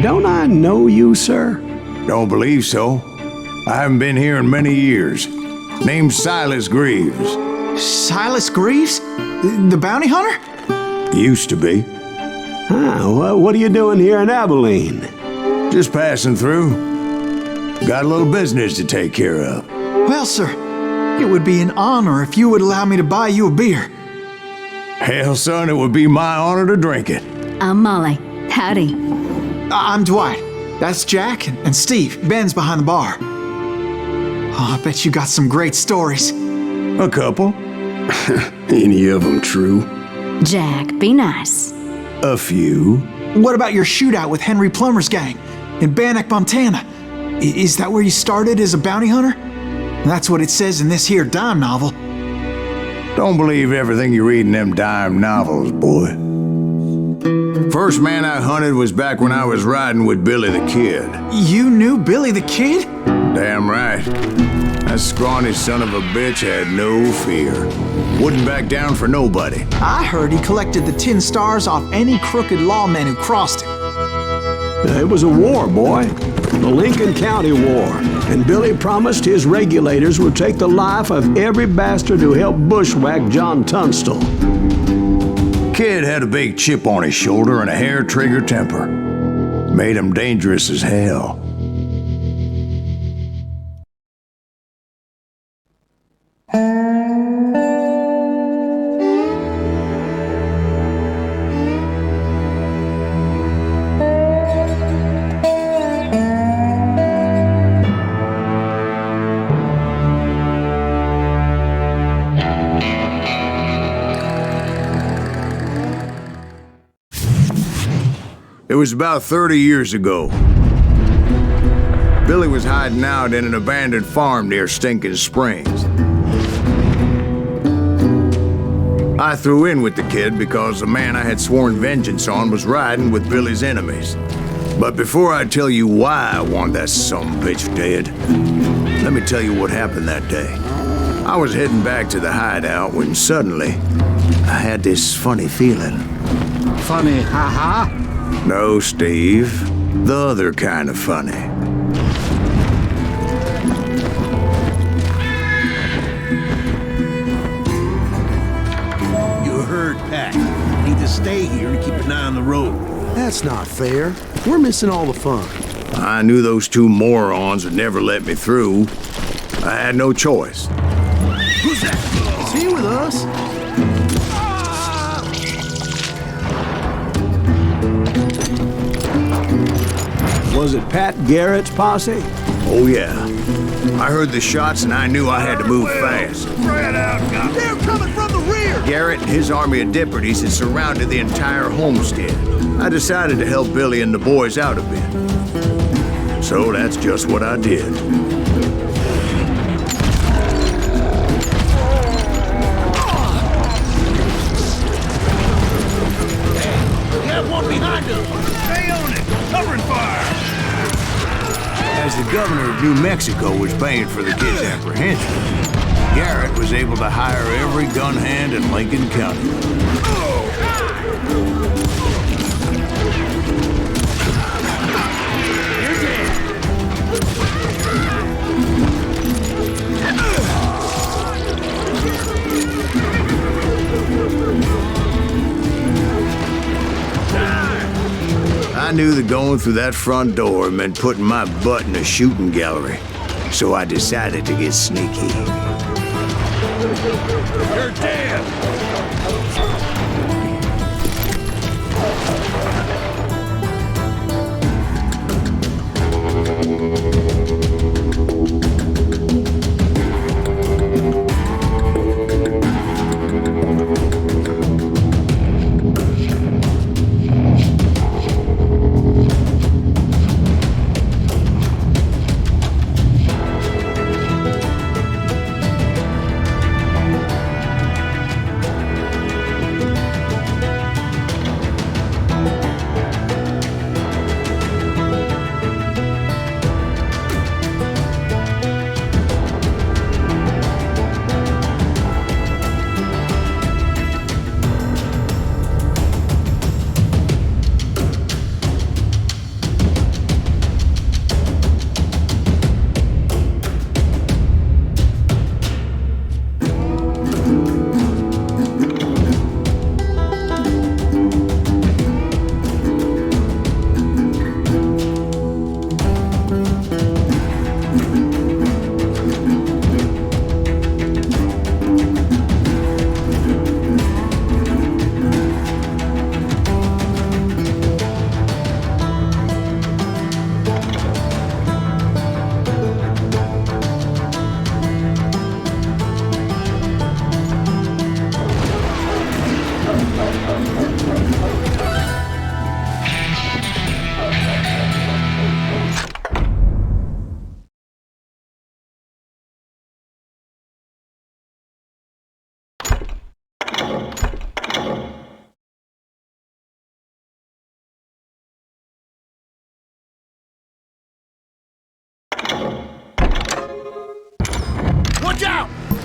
don't I know you, sir? Don't believe so. I haven't been here in many years. Name's Silas Greaves. Silas Greaves? The bounty hunter? Used to be. Well, what are you doing here in Abilene? Just passing through. Got a little business to take care of. Well, sir, it would be an honor if you would allow me to buy you a beer. Hell, son, it would be my honor to drink it. I'm Molly. Howdy. I'm Dwight. That's Jack and Steve. Ben's behind the bar. Oh, I bet you got some great stories. A couple. Any of them true? Jack, be nice. A few. What about your shootout with Henry Plummer's gang in Bannock, Montana? Is that where you started as a bounty hunter? That's what it says in this here dime novel. Don't believe everything you read in them dime novels, boy. First man I hunted was back when I was riding with Billy the Kid. You knew Billy the Kid? Damn right. That scrawny son of a bitch had no fear. Wouldn't back down for nobody. I heard he collected the 10 stars off any crooked lawman who crossed him. It was a war, boy. The Lincoln County War. And Billy promised his regulators would take the life of every bastard who helped bushwhack John Tunstall. Kid had a big chip on his shoulder and a hair-trigger temper. Made him dangerous as hell. It was about 30 years ago. Billy was hiding out in an abandoned farm near Stinking Springs. I threw in with the kid because the man I had sworn vengeance on was riding with Billy's enemies. But before I tell you why I want that sumbitch dead, let me tell you what happened that day. I was heading back to the hideout when suddenly I had this funny feeling. Funny, ha-ha? No, Steve. The other kind of funny. You heard Pat. Need to stay here and keep an eye on the road. That's not fair. We're missing all the fun. I knew those two morons would never let me through. I had no choice. Who's that? Is he with us? Was it Pat Garrett's posse? Oh, yeah. I heard the shots and I knew I had to move fast. They're coming from the rear! Garrett and his army of deputies had surrounded the entire homestead. I decided to help Billy and the boys out a bit. So that's just what I did. We have one behind us! Stay on it! Covering fire! As the governor of New Mexico was paying for the kid's apprehension, Garrett was able to hire every gun hand in Lincoln County. I knew that going through that front door meant putting my butt in a shooting gallery, so I decided to get sneaky. You're dead!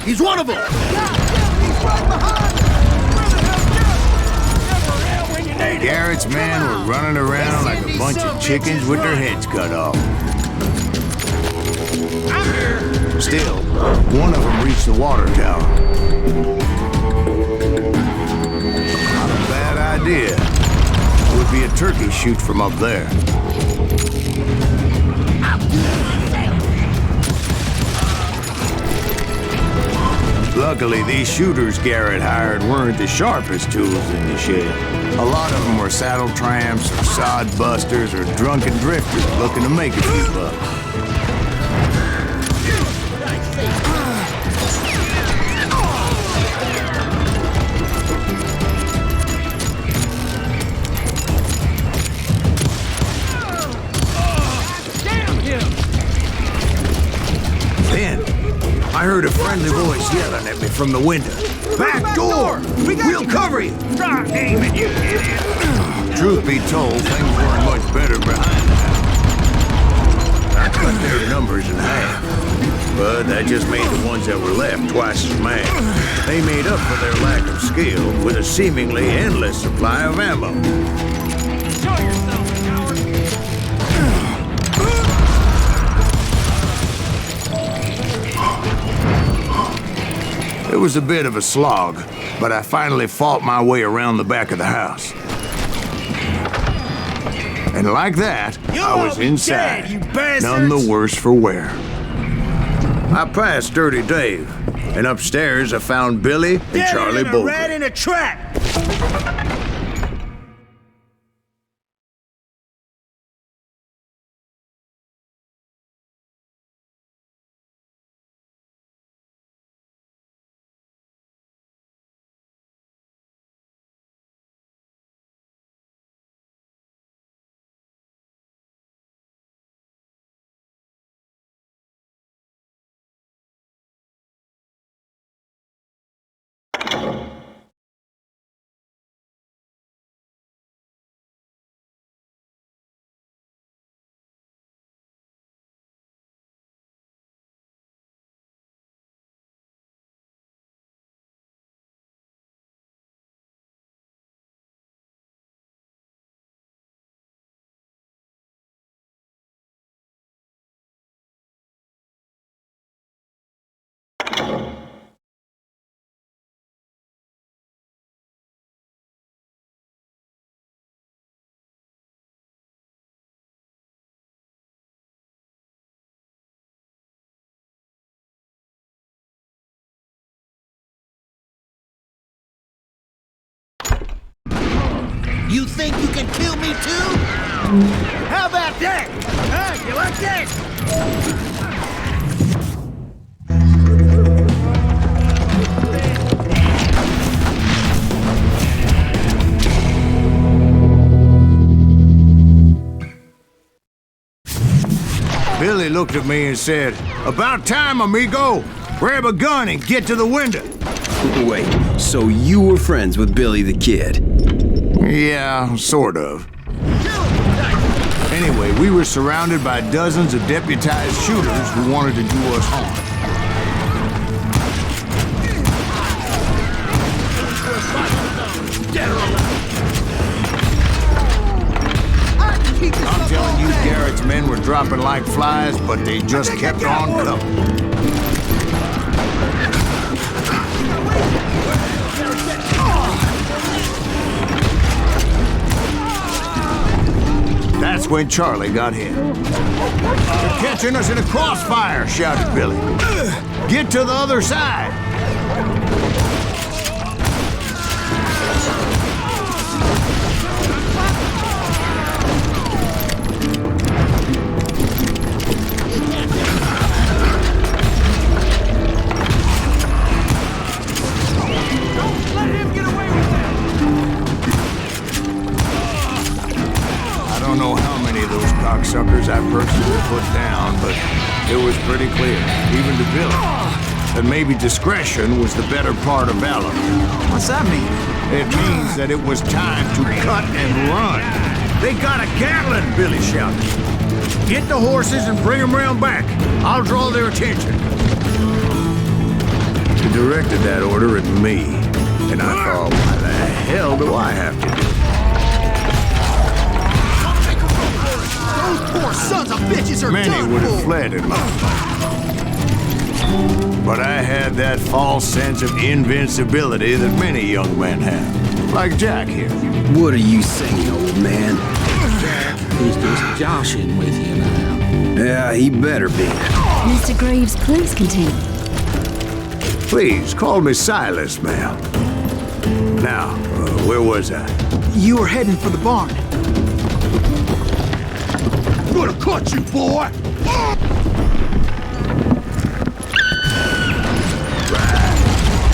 He's one of them! He's right behind! Where the hell's Never around when you need it! Garrett's men were running around like a bunch of chickens with their heads cut off. I'm here! Still, one of them reached the water tower. Not a bad idea. Would be a turkey shoot from up there. Luckily, these shooters Garrett hired weren't the sharpest tools in the shed. A lot of them were saddle tramps, or sod busters, or drunken drifters looking to make a few bucks. I heard a friendly voice yelling at me from the window. Back door! We'll cover you! Start aiming, you idiot! Truth be told, things weren't much better behind the house. I cut their numbers in half, but that just made the ones that were left twice as mad. They made up for their lack of skill with a seemingly endless supply of ammo. Show yourself, coward! It was a bit of a slog, but I finally fought my way around the back of the house. And like that, I was inside, none the worse for wear. I passed Dirty Dave, and upstairs I found Billy and Charlie Bolger. Rat in a trap! You think you can kill me too? How about that? Huh? You like that? Billy looked at me and said, "About time, amigo. Grab a gun and get to the window." Wait, so you were friends with Billy the Kid? Yeah, sort of. Anyway, we were surrounded by dozens of deputized shooters who wanted to do us harm. I'm telling you, Garrett's men were dropping like flies, but they just kept on coming. That's when Charlie got hit. "They're catching us in a crossfire," shouted Billy. "Get to the other side." Suckers I personally put down, but it was pretty clear, even to Billy, that maybe discretion was the better part of valor. What's that mean? It means that it was time to cut and run. "They got a Gatling," Billy shouted. "Get the horses and bring them round back. I'll draw their attention." directed that order at me. And I thought, why the hell do I have to do it? Those poor sons of bitches are Many done would have for. fled in my place. But I had that false sense of invincibility that many young men have. Like Jack here. What are you saying, old man? He's just joshing with you now. Yeah, he better be. Mr. Greaves, please continue. Please, call me Silas, ma'am. Now, where was I? You were heading for the barn. I'm gonna cut you, boy!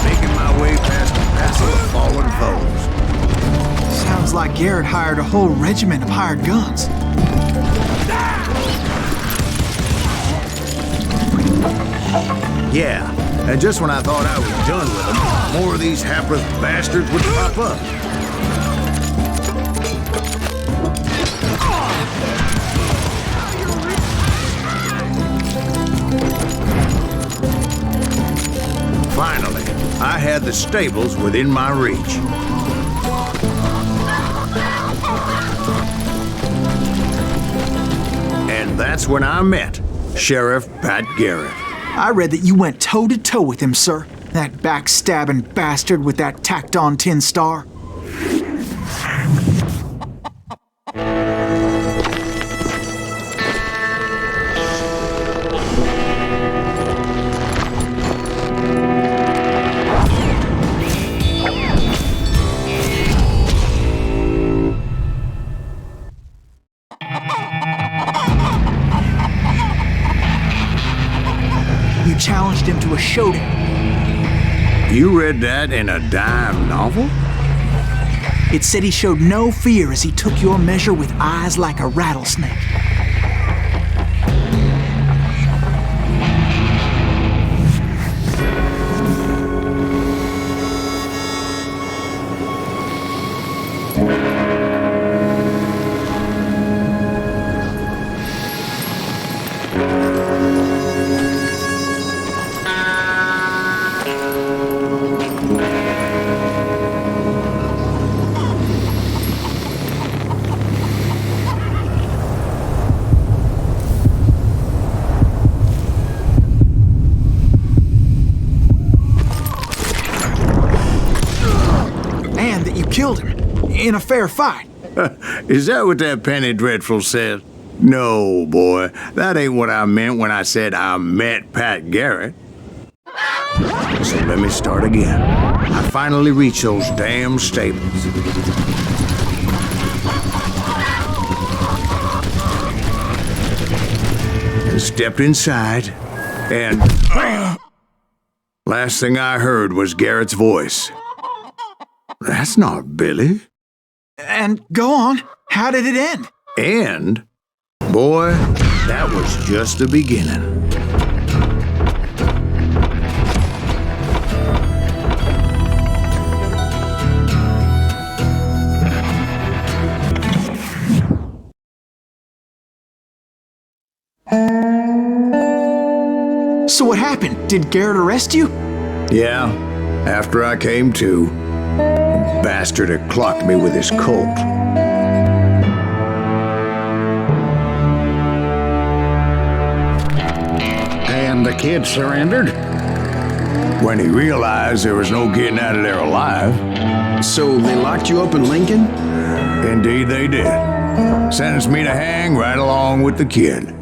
Making my way past the passel of fallen foes. Sounds like Garrett hired a whole regiment of hired guns. Yeah, and just when I thought I was done with them, more of these hapless bastards would pop up. Finally, I had the stables within my reach. And that's when I met Sheriff Pat Garrett. I read that you went toe-to-toe with him, sir. That backstabbing bastard with that tacked-on tin star. You challenged him to a showdown. You read that in a dime novel? It said he showed no fear as he took your measure with eyes like a rattlesnake. Killed him in a fair fight. Is that what that penny dreadful said? No, boy. That ain't what I meant when I said I met Pat Garrett. So let me start again. I finally reached those damn stables. And stepped inside, and last thing I heard was Garrett's voice. That's not Billy. And go on. How did it end? And, boy, that was just the beginning. So what happened? Did Garrett arrest you? Yeah, after I came to. Bastard had clocked me with his Colt. And the kid surrendered? When he realized there was no getting out of there alive. So they locked you up in Lincoln? Indeed they did. Sentenced me to hang right along with the kid.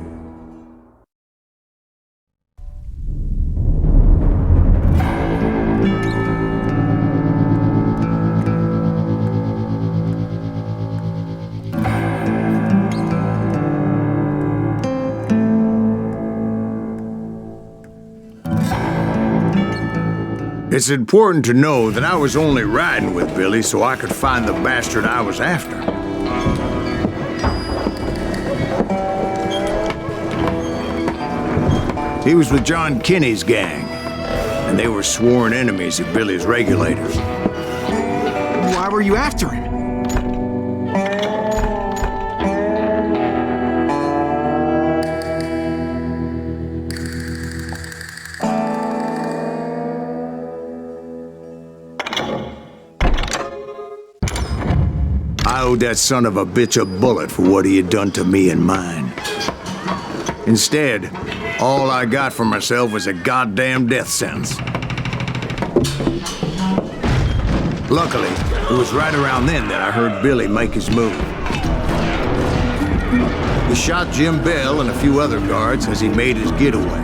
It's important to know that I was only riding with Billy so I could find the bastard I was after. He was with John Kinney's gang, and they were sworn enemies of Billy's regulators. Why were you after him? that son of a bitch a bullet for what he had done to me and mine. Instead, all I got for myself was a goddamn death sentence. Luckily, it was right around then that I heard Billy make his move. He shot Jim Bell and a few other guards as he made his getaway.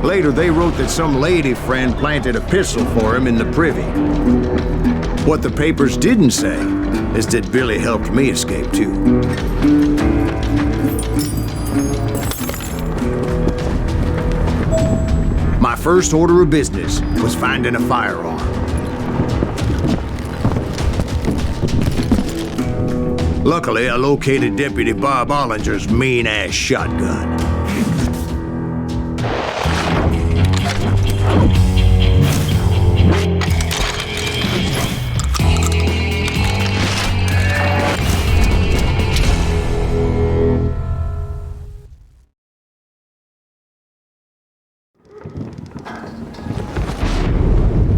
Later, they wrote that some lady friend planted a pistol for him in the privy. What the papers didn't say is that Billy helped me escape, too. My first order of business was finding a firearm. Luckily, I located Deputy Bob Ollinger's mean-ass shotgun.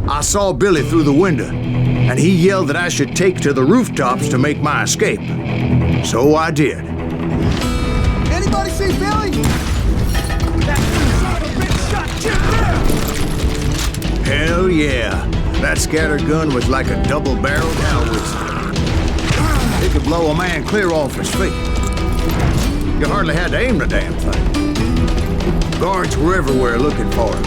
I saw Billy through the window, and he yelled that I should take to the rooftops to make my escape. So I did. Anybody see Billy? That son of a bitch shot Jim Bell! Hell yeah. That scattergun was like a double-barreled howitzer. It could blow a man clear off his feet. You hardly had to aim the damn thing. Guards were everywhere looking for him.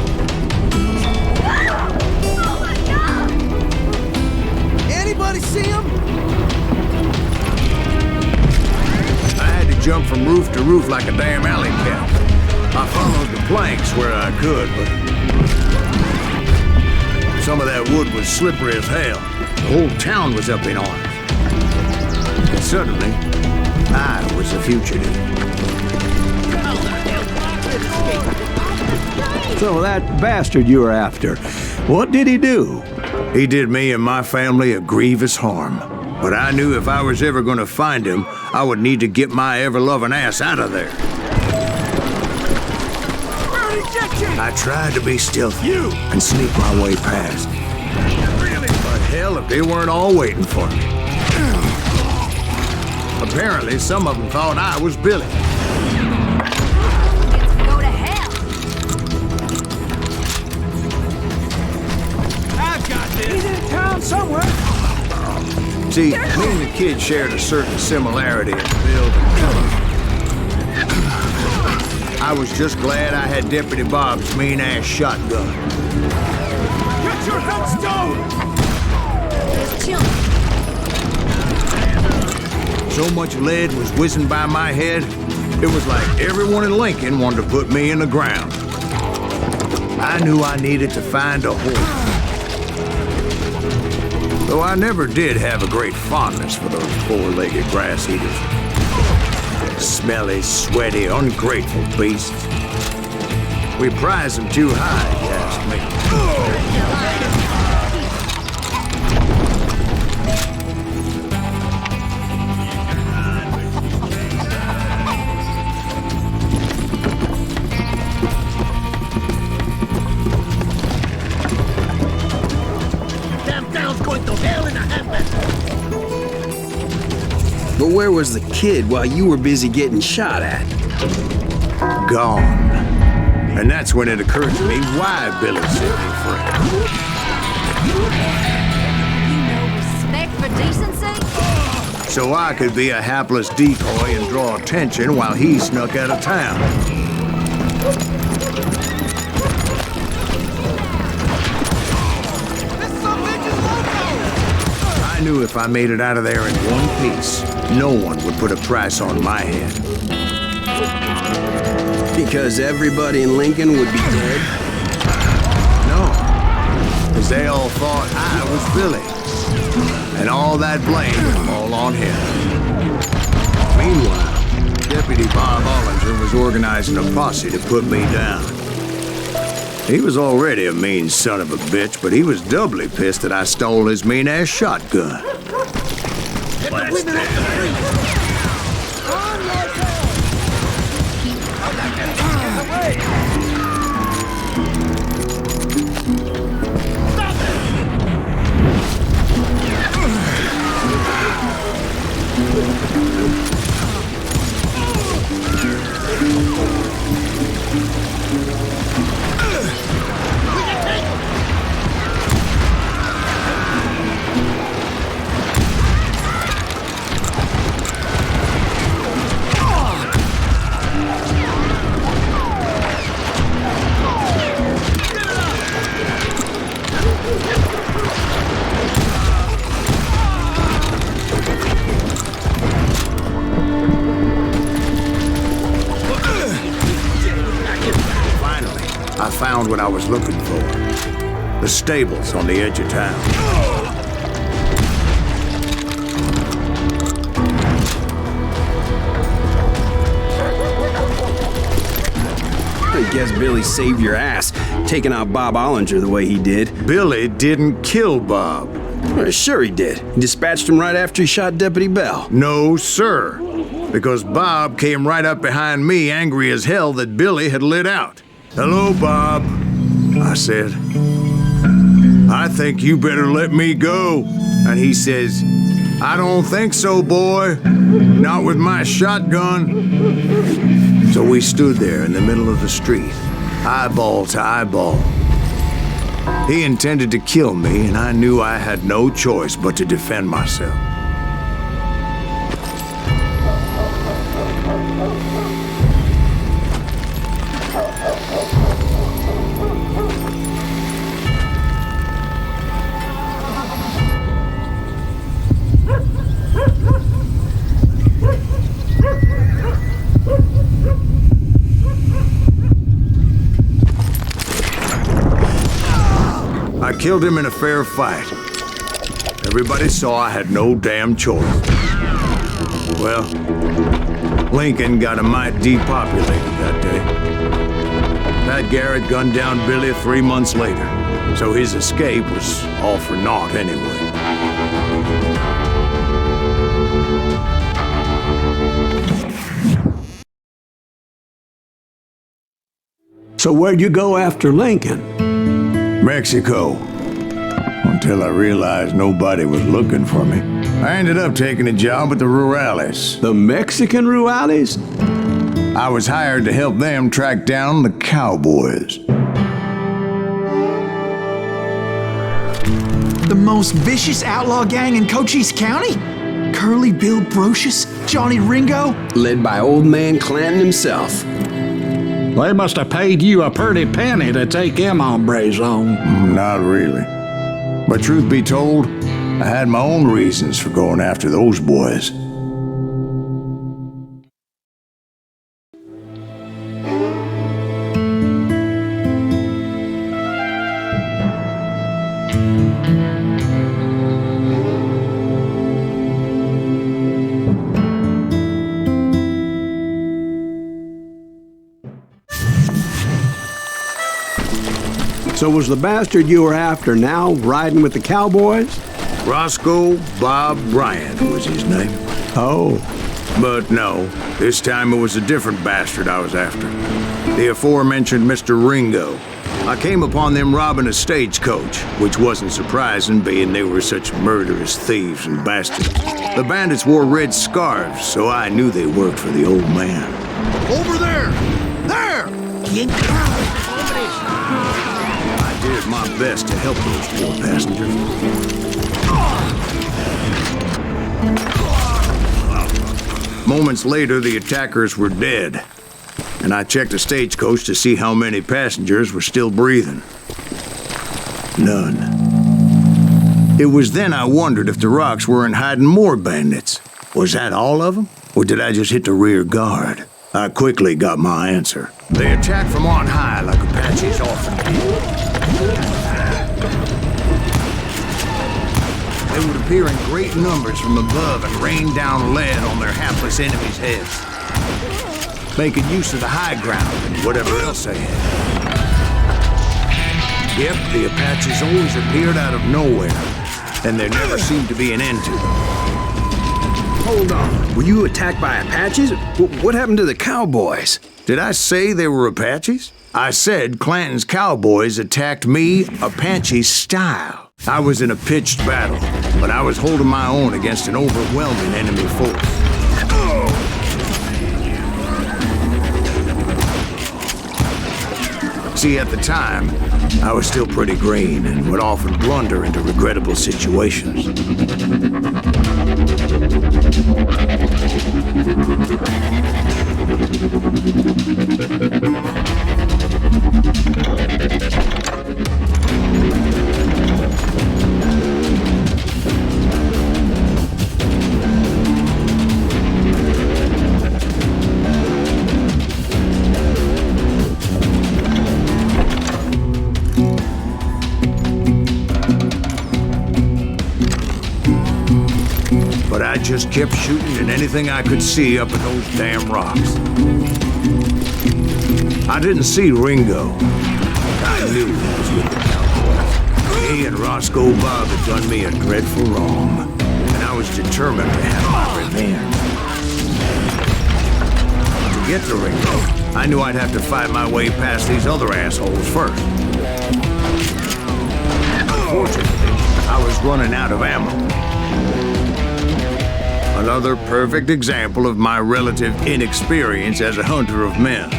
Anybody see him? I had to jump from roof to roof like a damn alley cat. I followed the planks where I could, but some of that wood was slippery as hell. The whole town was up in arms. And suddenly, I was a fugitive. So that bastard you were after, what did he do? He did me and my family a grievous harm. But I knew if I was ever going to find him, I would need to get my ever-loving ass out of there. I tried to be stealthy and sneak my way past. But hell, if they weren't all waiting for me. Apparently, some of them thought I was Billy. Go to hell. I've got this. He's in town somewhere. See, me and the kid shared a certain similarity in build and color. I was just glad I had Deputy Bob's mean-ass shotgun. Get your headstone! There's children. So much lead was whizzing by my head, it was like everyone in Lincoln wanted to put me in the ground. I knew I needed to find a horse. Though I never did have a great fondness for those four-legged grass eaters. Smelly, sweaty, ungrateful beasts. We prize them too high, if you ask me. But where was the kid while you were busy getting shot at? Gone. And that's when it occurred to me why Billy set me free. You know respect for decency? So I could be a hapless decoy and draw attention while he snuck out of town. I knew if I made it out of there in one piece, no one would put a price on my head. Because everybody in Lincoln would be dead? No, because they all thought I was Billy. And all that blame would fall on him. Meanwhile, Deputy Bob Ollinger was organizing a posse to put me down. He was already a mean son of a bitch, but he was doubly pissed that I stole his mean-ass shotgun. found what I was looking for. The stables on the edge of town. I guess Billy saved your ass, taking out Bob Ollinger the way he did. Billy didn't kill Bob. Well, sure he did. He dispatched him right after he shot Deputy Bell. No, sir. Because Bob came right up behind me, angry as hell that Billy had lit out. "Hello, Bob," I said. "I think you better let me go." And he says, "I don't think so, boy. Not with my shotgun." So we stood there in the middle of the street, eyeball to eyeball. He intended to kill me, and I knew I had no choice but to defend myself. I killed him in a fair fight. Everybody saw I had no damn choice. Well, Lincoln got a mite depopulated that day. Pat Garrett gunned down Billy 3 months later, so his escape was all for naught anyway. So where'd you go after Lincoln? Mexico. Until I realized nobody was looking for me. I ended up taking a job at the Rurales. The Mexican Rurales? I was hired to help them track down the cowboys. The most vicious outlaw gang in Cochise County? Curly Bill Brocious? Johnny Ringo? Led by old man Clanton himself. They must have paid you a pretty penny to take them hombres on. Not really. But truth be told, I had my own reasons for going after those boys. So was the bastard you were after now riding with the cowboys? Roscoe Bob Bryant was his name. Oh. But no, this time it was a different bastard I was after. The aforementioned Mr. Ringo. I came upon them robbing a stagecoach, which wasn't surprising, being they were such murderous thieves and bastards. The bandits wore red scarves, so I knew they worked for the old man. Over there! There! I did my best to help those poor passengers. Moments later, the attackers were dead, and I checked the stagecoach to see how many passengers were still breathing. None. It was then I wondered if the rocks weren't hiding more bandits. Was that all of them? Or did I just hit the rear guard? I quickly got my answer. They attacked from on high like Apaches often do. They would appear in great numbers from above and rain down lead on their hapless enemies' heads, making use of the high ground and whatever else they had. Yep, the Apaches always appeared out of nowhere, and there never seemed to be an end to them. Hold on. Were you attacked by Apaches? What happened to the cowboys? Did I say they were Apaches? I said Clanton's cowboys attacked me Apache style. I was in a pitched battle, but I was holding my own against an overwhelming enemy force. See, at the time, I was still pretty green and would often blunder into regrettable situations. just kept shooting at anything I could see up in those damn rocks. I didn't see Ringo. I knew he was with the cowboys. He and Roscoe Bob had done me a dreadful wrong, and I was determined to have my revenge. To get to Ringo, I knew I'd have to fight my way past these other assholes first. Fortunately, I was running out of ammo. Another perfect example of my relative inexperience as a hunter of men.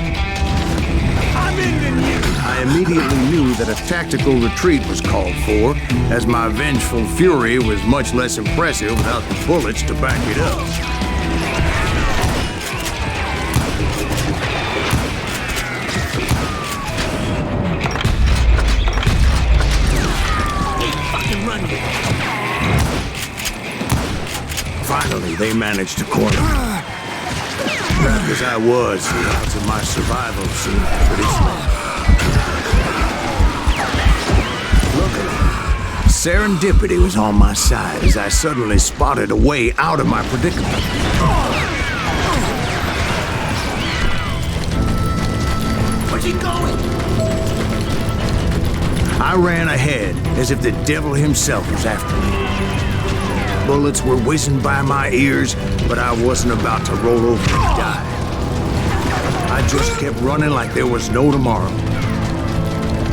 I immediately knew that a tactical retreat was called for, as my vengeful fury was much less impressive without the bullets to back it up. Finally, they managed to corner me. Trapped as I was, the odds of my survival seemed pretty slim. Serendipity was on my side as I suddenly spotted a way out of my predicament. Where's he going? I ran ahead as if the devil himself was after me. Bullets were whizzing by my ears, but I wasn't about to roll over and die. I just kept running like there was no tomorrow.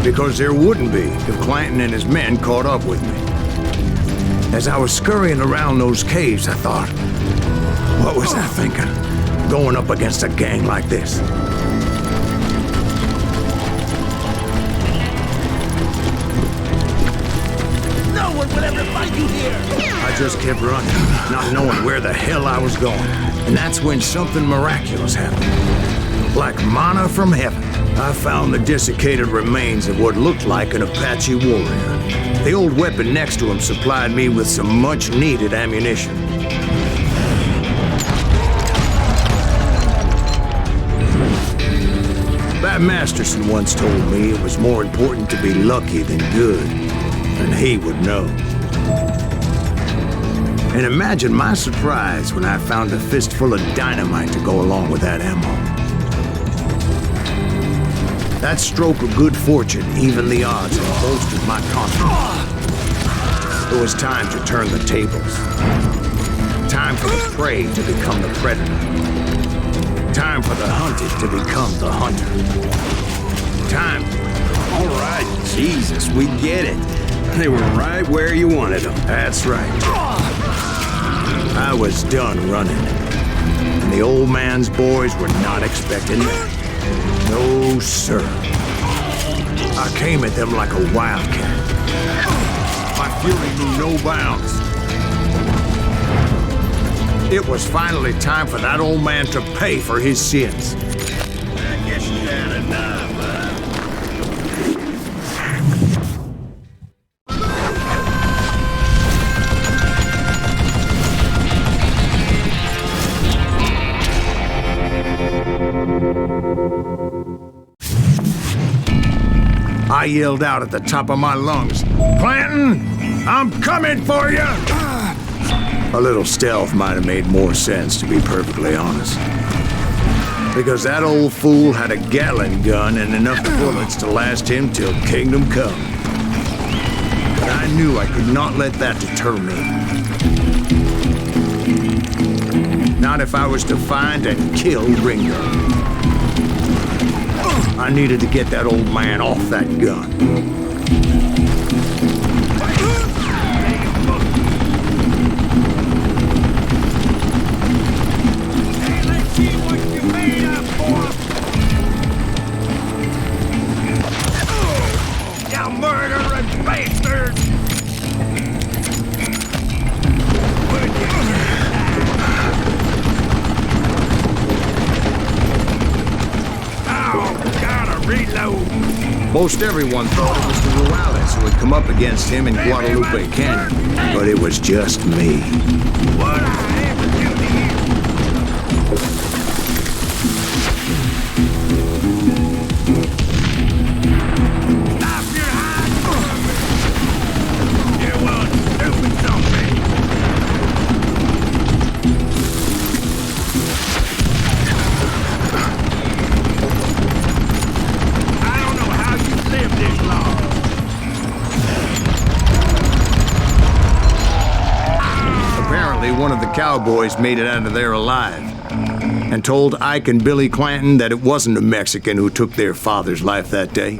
Because there wouldn't be if Clanton and his men caught up with me. As I was scurrying around those caves, I thought, what was I thinking? Going up against a gang like this? No one will ever find you here! I just kept running, not knowing where the hell I was going. And that's when something miraculous happened. Like manna from heaven. I found the desiccated remains of what looked like an Apache warrior. The old weapon next to him supplied me with some much-needed ammunition. Bat Masterson once told me it was more important to be lucky than good, and he would know. And imagine my surprise when I found a fistful of dynamite to go along with that ammo. That stroke of good fortune evened the odds and bolstered my confidence. It was time to turn the tables. Time for the prey to become the predator. Time for the hunted to become the hunter. Time. All right, Jesus, we get it. They were right where you wanted them. That's right. I was done running. And the old man's boys were not expecting that. No, sir. I came at them like a wildcat. My fury knew no bounds. It was finally time for that old man to pay for his sins. I guess you had enough, huh? I yelled out at the top of my lungs, "Clanton, I'm coming for you!" A little stealth might have made more sense, to be perfectly honest. Because that old fool had a Gatling gun and enough bullets to last him till kingdom come. But I knew I could not let that deter me. Not if I was to find and kill Ringo. I needed to get that old man off that gun. Hey, let's see what you made up for! You murdering bastard! Reload. Most everyone thought it was the Juarez who had come up against him in Guadalupe Canyon, but it was just me. What I ever do to you? Stop your hide! You want stupid something! cowboys made it out of there alive, and told Ike and Billy Clanton that it wasn't a Mexican who took their father's life that day.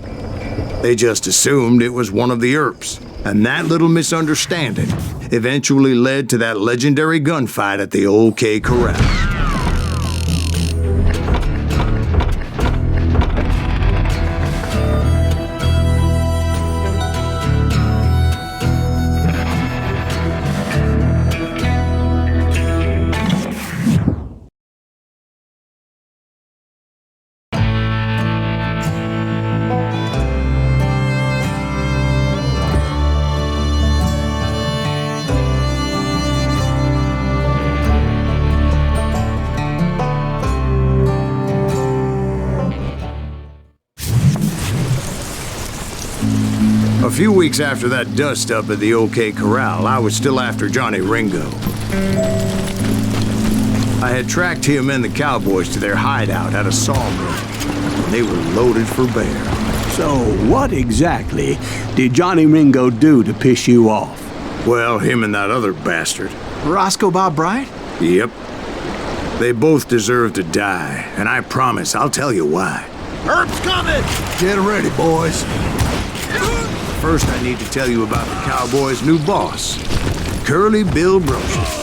They just assumed it was one of the Earps, and that little misunderstanding eventually led to that legendary gunfight at the OK Corral. A few weeks after that dust-up at the OK Corral, I was still after Johnny Ringo. I had tracked him and the cowboys to their hideout at a sawmill. They were loaded for bear. So what exactly did Johnny Ringo do to piss you off? Well, him and that other bastard. Roscoe Bob Bryant? Yep. They both deserve to die, and I promise I'll tell you why. Herb's coming! Get ready, boys. First, I need to tell you about the Cowboys' new boss, Curly Bill Brocious.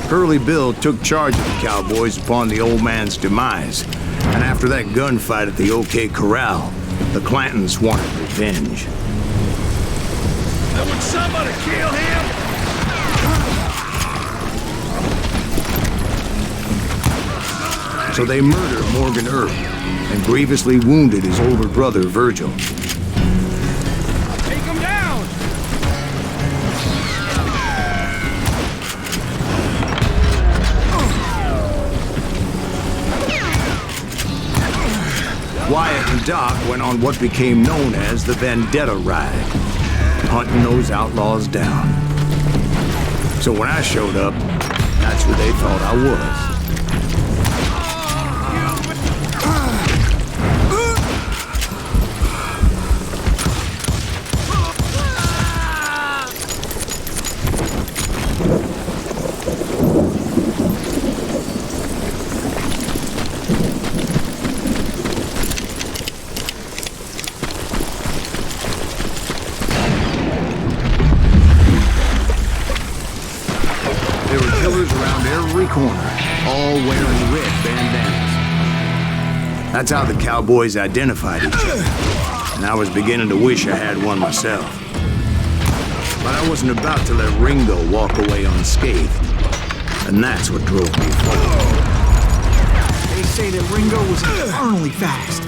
Curly Bill took charge of the Cowboys upon the old man's demise, and after that gunfight at the OK Corral, the Clantons wanted revenge. Then would somebody kill him? So they murdered Morgan Earp and grievously wounded his older brother, Virgil. Take him down! Wyatt and Doc went on what became known as the Vendetta Ride, hunting those outlaws down. So when I showed up, that's who they thought I was. There were killers around every corner, all wearing red bandanas. That's how the cowboys identified each other, and I was beginning to wish I had one myself. But I wasn't about to let Ringo walk away unscathed, and that's what drove me forward. They say that Ringo was infernally fast.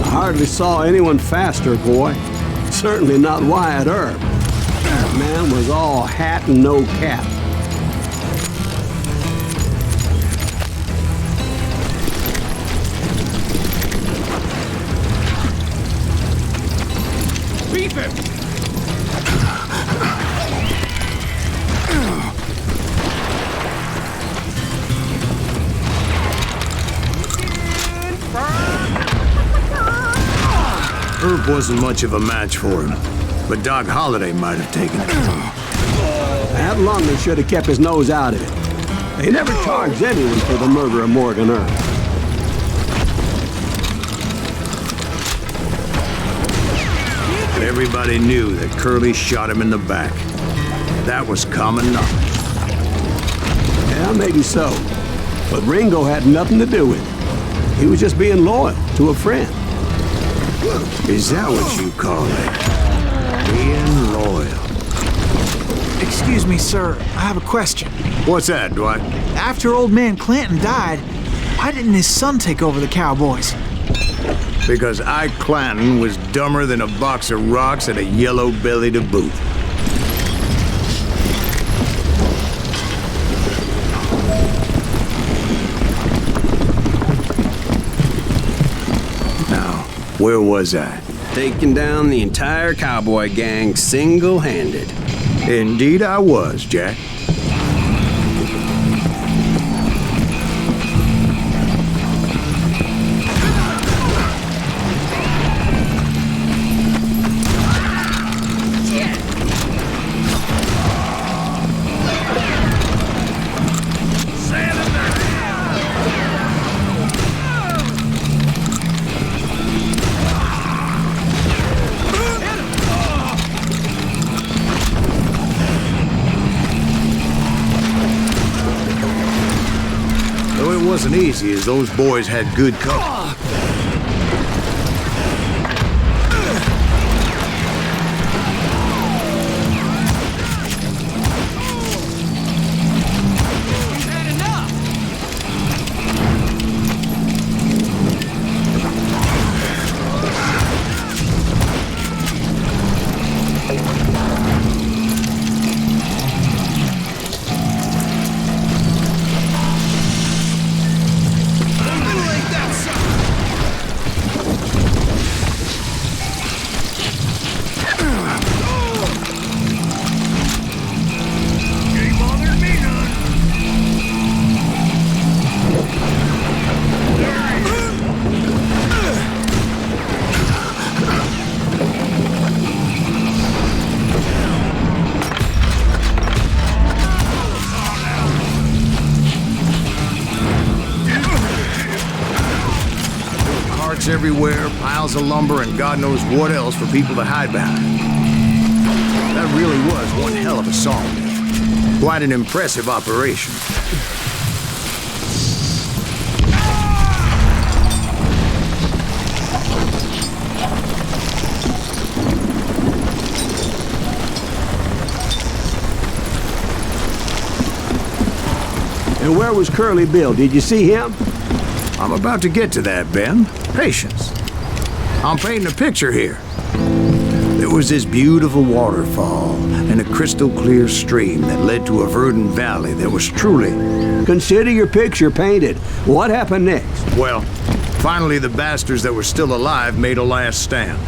I hardly saw anyone faster, boy. Certainly not Wyatt Earp. That man was all hat and no cap. Beat him! Earp wasn't much of a match for him, but Doc Holliday might have taken it. That London should have kept his nose out of it. They never charged anyone for the murder of Morgan Earp. Everybody knew that Curly shot him in the back. That was common knowledge. Yeah, maybe so. But Ringo had nothing to do with it. He was just being loyal to a friend. Is that what you call it? Being loyal. Excuse me, sir. I have a question. What's that, Dwight? After old man Clanton died, why didn't his son take over the Cowboys? Because Ike Clanton was dumber than a box of rocks and a yellow belly to boot. Now, where was I? Taking down the entire cowboy gang single-handed. Indeed I was, Jack. it wasn't easy, as those boys had good cover. Everywhere, piles of lumber, and God knows what else for people to hide behind. That really was one hell of a sawmill. Quite an impressive operation. And where was Curly Bill? Did you see him? I'm about to get to that, Ben. Patience. I'm painting a picture here. There was this beautiful waterfall and a crystal clear stream that led to a verdant valley that was truly... Consider your picture painted. What happened next? Well, finally the bastards that were still alive made a last stand.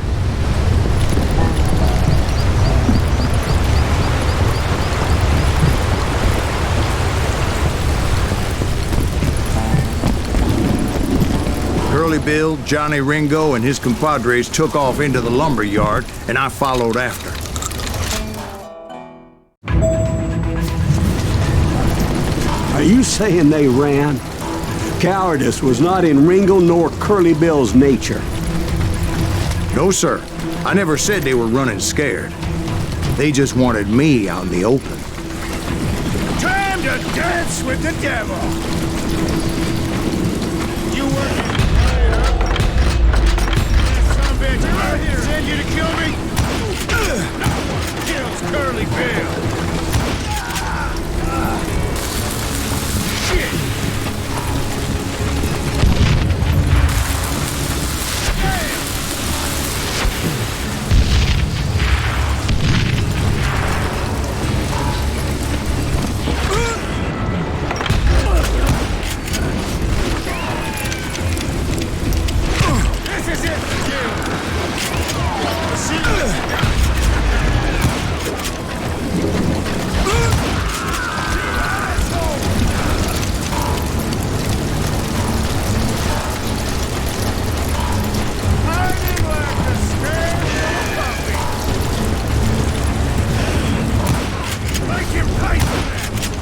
Curly Bill, Johnny Ringo, and his compadres took off into the lumber yard, and I followed after. Are you saying they ran? Cowardice was not in Ringo nor Curly Bill's nature. No, sir. I never said they were running scared. They just wanted me out in the open. Time to dance with the devil! You working? Send you to kill me? No one kills Curly Bill. Shit. This is it for you.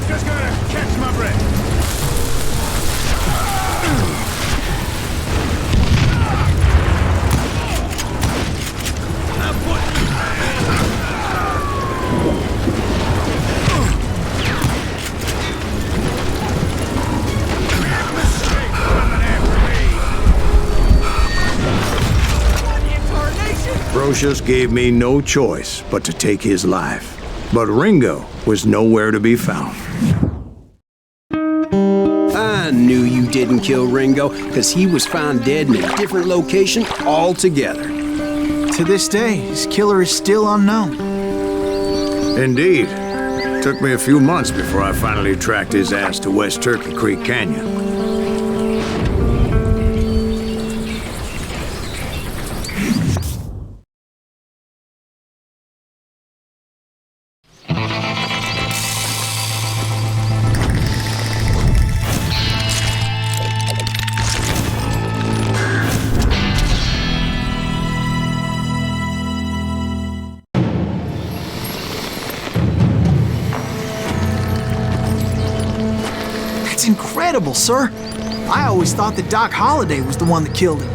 Just gotta catch my breath. Brocious gave me no choice but to take his life. But Ringo was nowhere to be found. I knew you didn't kill Ringo, because he was found dead in a different location altogether. To this day, his killer is still unknown. Indeed. Took me a few months before I finally tracked his ass to West Turkey Creek Canyon. That's incredible, sir. I always thought that Doc Holliday was the one that killed him.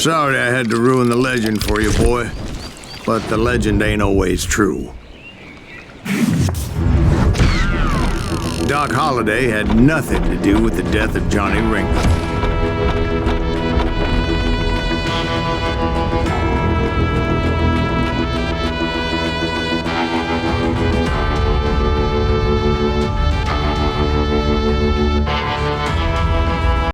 Sorry I had to ruin the legend for you, boy. But the legend ain't always true. Doc Holliday had nothing to do with the death of Johnny Ringo.